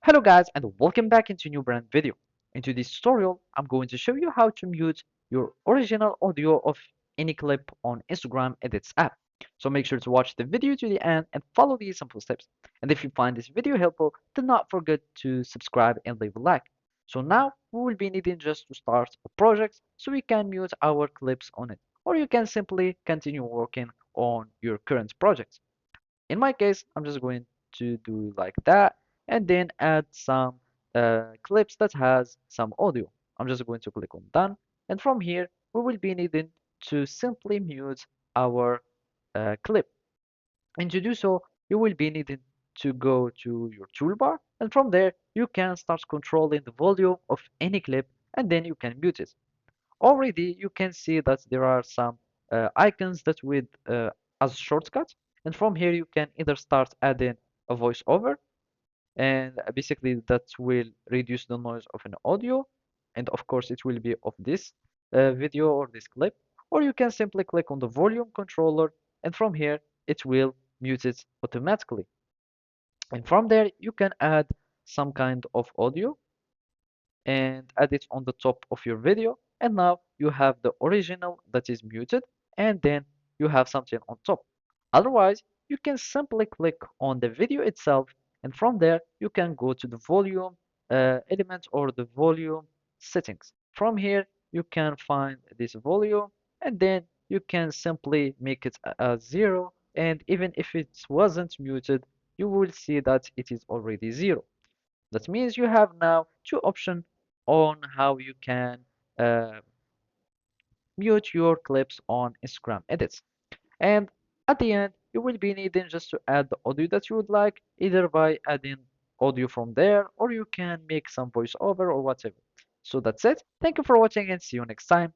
Hello guys and welcome back into a new brand video. Into this tutorial, I'm going to show you how to mute your original audio of any clip on Instagram Edits app. So make sure to watch the video to the end and follow these simple steps. And if you find this video helpful, do not forget to subscribe and leave a like. So now we will be needing just to start a project so we can mute our clips on it. Or you can simply continue working on your current project. In my case, I'm just going to do like that and then add some clips that has some audio. I'm just going to click on done. And from here, we will be needing to simply mute our clip. And to do so, you will be needing to go to your toolbar. And from there, you can start controlling the volume of any clip and then you can mute it. Already, you can see that there are some icons that with as shortcuts, and from here you can either start adding a voiceover, and basically that will reduce the noise of an audio, and of course it will be of this video or this clip, or you can simply click on the volume controller, and from here it will mute it automatically. And from there you can add some kind of audio and add it on the top of your video, and now you have the original that is muted and then you have something on top. Otherwise, you can simply click on the video itself, and from there you can go to the volume element or the volume settings. From here you can find this volume, and then you can simply make it a 0, and even if it wasn't muted, you will see that it is already 0. That means you have now two options on how you can uh, mute your clips on Instagram edits. And at the end, you will be needing just to add the audio that you would like, either by adding audio from there, or you can make some voiceover or whatever. So that's it. Thank you for watching and see you next time.